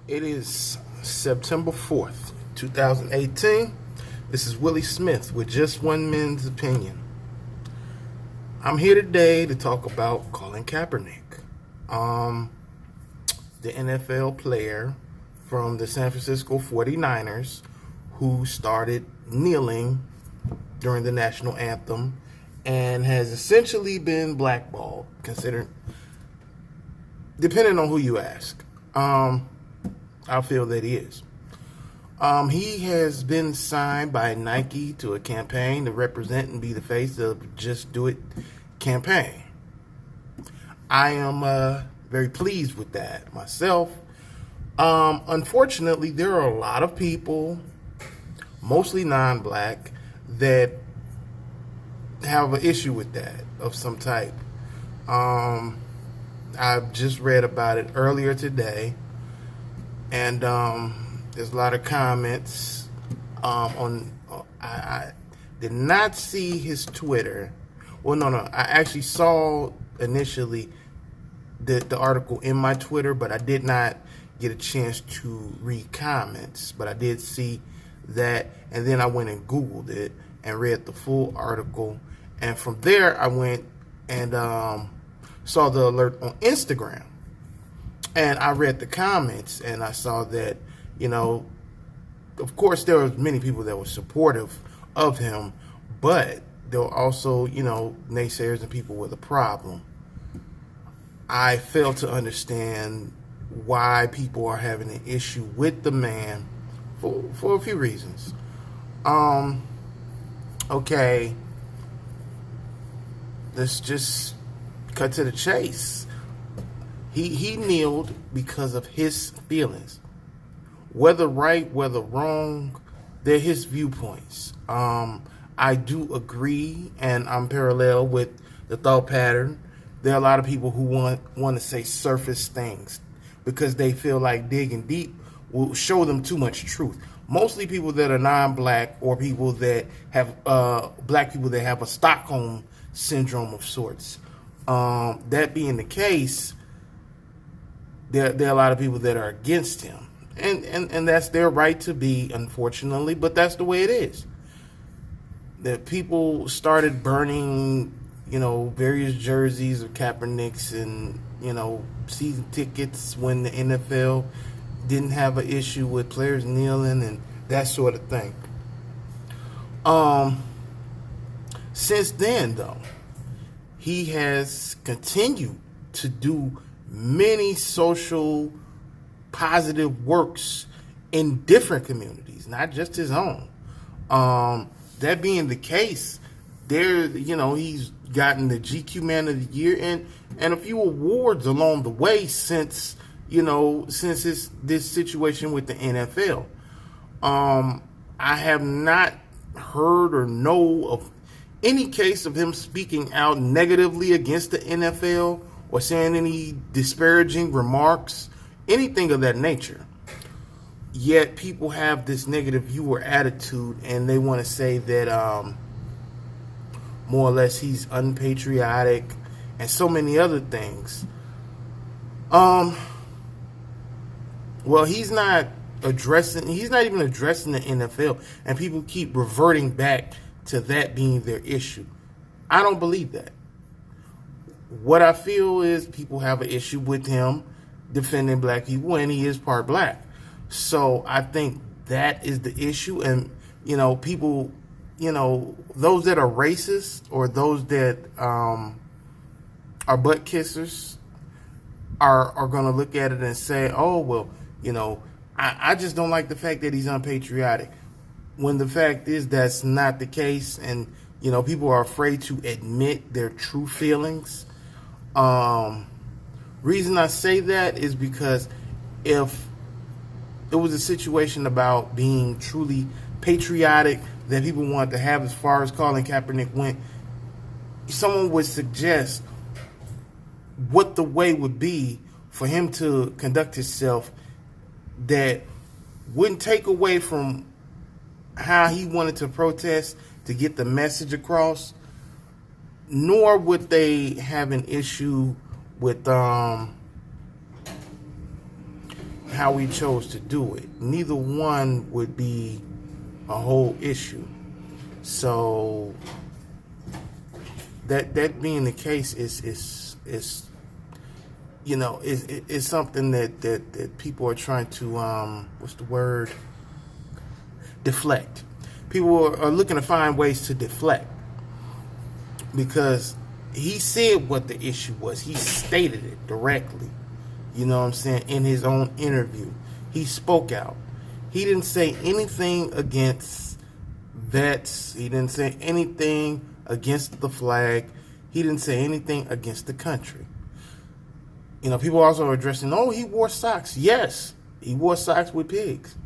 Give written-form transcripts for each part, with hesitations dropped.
It is September 4th, 2018. This is Willie Smith with Just One Man's Opinion. I'm here today to talk about Colin Kaepernick, the NFL player from the San Francisco 49ers who started kneeling during the national anthem and has essentially been blackballed, considered, depending on who you ask. I feel that he is. He has been signed by Nike to a campaign to represent and be the face of Just Do It campaign. I am very pleased with that myself. Unfortunately, there are a lot of people, mostly non-black, that have an issue with that of some type. I've just read about it earlier today. And there's a lot of comments I did not see his Twitter. Well, no. I actually saw initially the article in my Twitter, but I did not get a chance to read comments. But I did see that, and then I went and Googled it and read the full article. And from there, I went and saw the alert on Instagram. And I read the comments, and I saw that, of course, there were many people that were supportive of him, but there were also, naysayers and people with a problem. I fail to understand why people are having an issue with the man for a few reasons. Okay, let's just cut to the chase. He kneeled because of his feelings. Whether right, whether wrong, they're his viewpoints. I do agree, and I'm parallel with the thought pattern. There are a lot of people who want to say surface things because they feel like digging deep will show them too much truth. Mostly people that are non-black or people that have black people that have a Stockholm syndrome of sorts. That being the case, there are a lot of people that are against him. And that's their right to be, unfortunately, but that's the way it is. That people started burning, various jerseys of Kaepernick's and, season tickets when the NFL didn't have an issue with players kneeling and that sort of thing. Since then, though, he has continued to do many social positive works in different communities, not just his own. That being the case, he's gotten the GQ Man of the Year and a few awards along the way since this situation with the NFL. I have not heard or know of any case of him speaking out negatively against the NFL or saying any disparaging remarks, anything of that nature. Yet people have this negative viewer attitude, and they want to say that more or less he's unpatriotic and so many other things. Well, he's not even addressing the NFL, and people keep reverting back to that being their issue. I don't believe that. What I feel is people have an issue with him defending black people, and he is part black. So I think that is the issue. And, people, those that are racist or those that are butt kissers are going to look at it and say, oh, well, I just don't like the fact that he's unpatriotic. When the fact is that's not the case, and, people are afraid to admit their true feelings. Reason I say that is because if it was a situation about being truly patriotic that people wanted to have as far as Colin Kaepernick went, someone would suggest what the way would be for him to conduct himself that wouldn't take away from how he wanted to protest to get the message across, nor would they have an issue with how we chose to do it. Neither one would be a whole issue. So that being the case is you know, is something that people are trying to what's the word? Deflect. People are looking to find ways to deflect, because he said what the issue was. He stated it directly. You know what I'm saying? In his own interview, he spoke out. He didn't say anything against vets. He didn't say anything against the flag. He didn't say anything against the country. You know, people also are addressing, oh, he wore socks. Yes, he wore socks with pigs.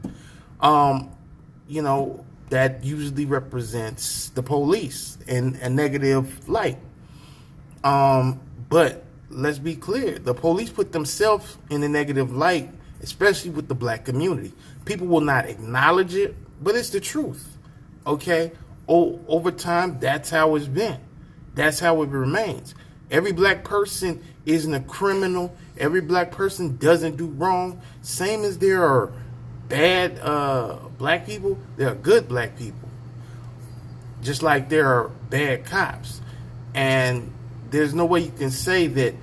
You know, that usually represents the police in a negative light. But let's be clear, the police put themselves in a negative light, especially with the black community. People will not acknowledge it, but it's the truth. Okay? Over time, that's how it's been. That's how it remains. Every black person isn't a criminal. Every black person doesn't do wrong. Same as there are bad black people, there are good black people. Just like there are bad cops. And there's no way you can say that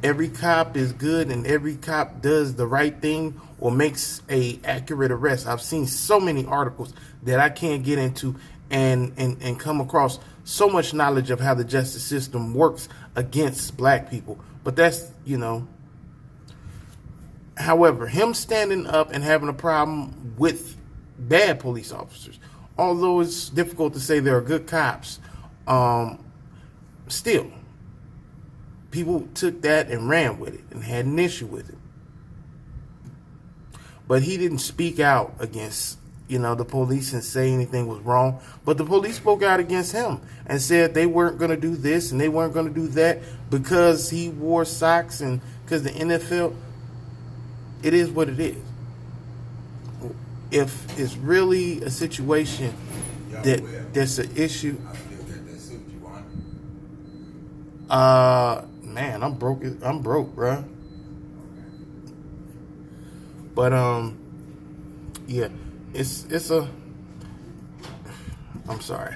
every cop is good and every cop does the right thing or makes a accurate arrest. I've seen so many articles that I can't get into and come across so much knowledge of how the justice system works against black people. But that's, you know. However, him standing up and having a problem with bad police officers, although it's difficult to say there are good cops, still, people took that and ran with it and had an issue with it. But he didn't speak out against, you know, the police and say anything was wrong. But the police spoke out against him and said they weren't going to do this and they weren't going to do that because he wore socks and because the NFL. It is what it is. If it's really a situation that's an issue, man, I'm broke, bro. But yeah, it's a. I'm sorry.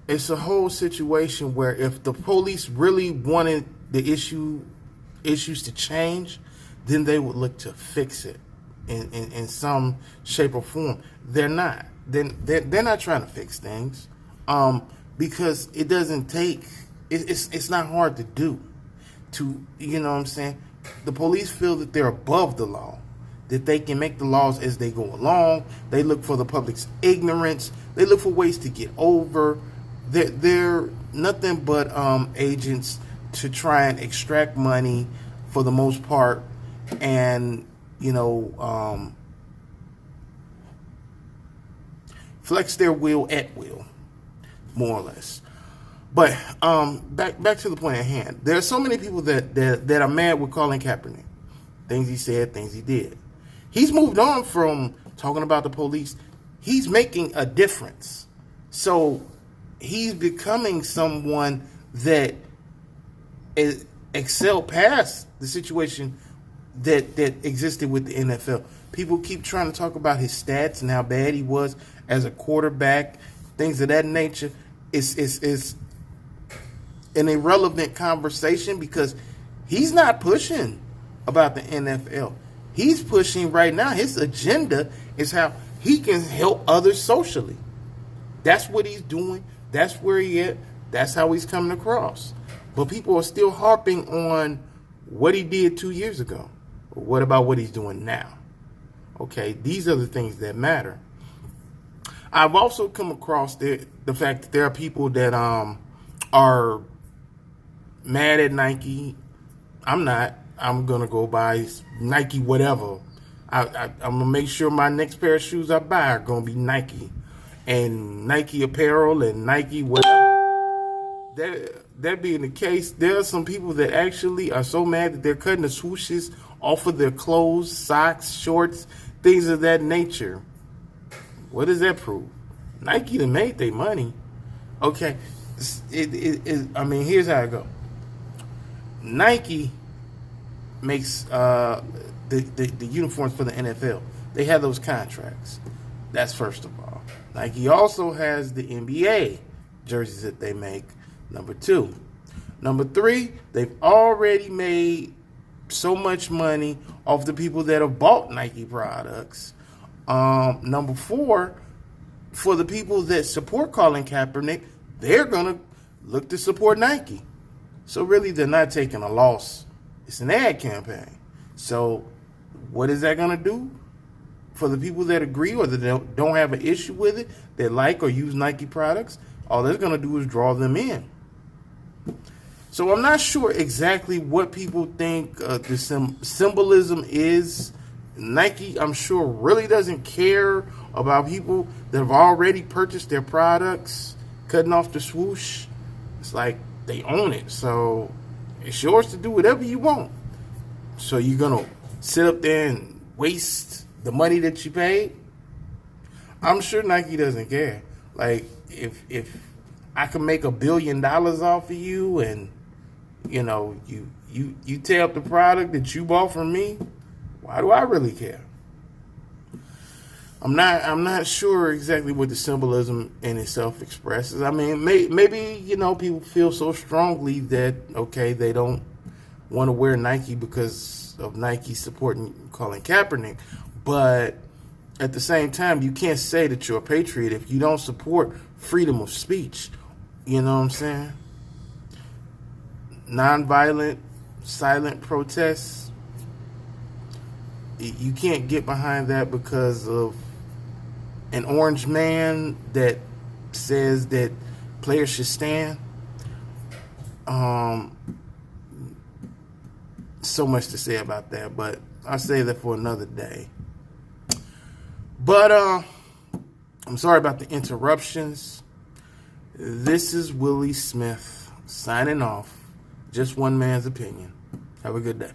It's a whole situation where if the police really wanted the issues to change, then they would look to fix it in some shape or form. They're not. They're not trying to fix things because it doesn't take. It's not hard to do. To, you know what I'm saying? The police feel that they're above the law, that they can make the laws as they go along. They look for the public's ignorance. They look for ways to get over. They're nothing but agents to try and extract money for the most part, and, you know, flex their will at will, more or less. But back to the point at hand. There are so many people that are mad with Colin Kaepernick. Things he said, things he did. He's moved on from talking about the police. He's making a difference. So he's becoming someone that excel past the situation that existed with the NFL. People keep trying to talk about his stats and how bad he was as a quarterback, things of that nature. It's an irrelevant conversation because he's not pushing about the NFL. He's pushing right now. His agenda is how he can help others socially. That's what he's doing. That's where he at. That's how he's coming across. But people are still harping on what he did 2 years ago. What about what he's doing now? Okay, these are the things that matter. I've also come across the fact that there are people that are mad at Nike. I'm not. I'm going to go buy Nike whatever. I'm going to make sure my next pair of shoes I buy are going to be Nike. And Nike apparel and Nike whatever. That being the case, there are some people that actually are so mad that they're cutting the swooshes off of their clothes, socks, shorts, things of that nature. What does that prove? Nike done made their money. Okay, I mean, here's how it goes. Nike makes the uniforms for the NFL. They have those contracts. That's first of all. Nike also has the NBA jerseys that they make, number 2. Number 3, they've already made so much money off the people that have bought Nike products. Number 4, for the people that support Colin Kaepernick, they're going to look to support Nike. So really, they're not taking a loss. It's an ad campaign. So what is that going to do? For the people that agree or that don't have an issue with it, that like or use Nike products, all that's going to do is draw them in. So I'm not sure exactly what people think the symbolism is. Nike, I'm sure, really doesn't care about people that have already purchased their products, cutting off the swoosh. It's like they own it. So it's yours to do whatever you want. So you're going to sit up there and waste the money that you paid? I'm sure Nike doesn't care. Like, if I can make $1 billion off of you and, you know, you tear up the product that you bought from me, why do I really care? I'm not sure exactly what the symbolism in itself expresses. I mean, maybe, you know, people feel so strongly that, okay, they don't want to wear Nike because of Nike supporting Colin Kaepernick. But at the same time, you can't say that you're a patriot if you don't support freedom of speech. You know what I'm saying? Nonviolent, silent protests. You can't get behind that because of an orange man that says that players should stand. So much to say about that, but I'll save that for another day. But I'm sorry about the interruptions. This is Willie Smith signing off. Just one man's opinion. Have a good day.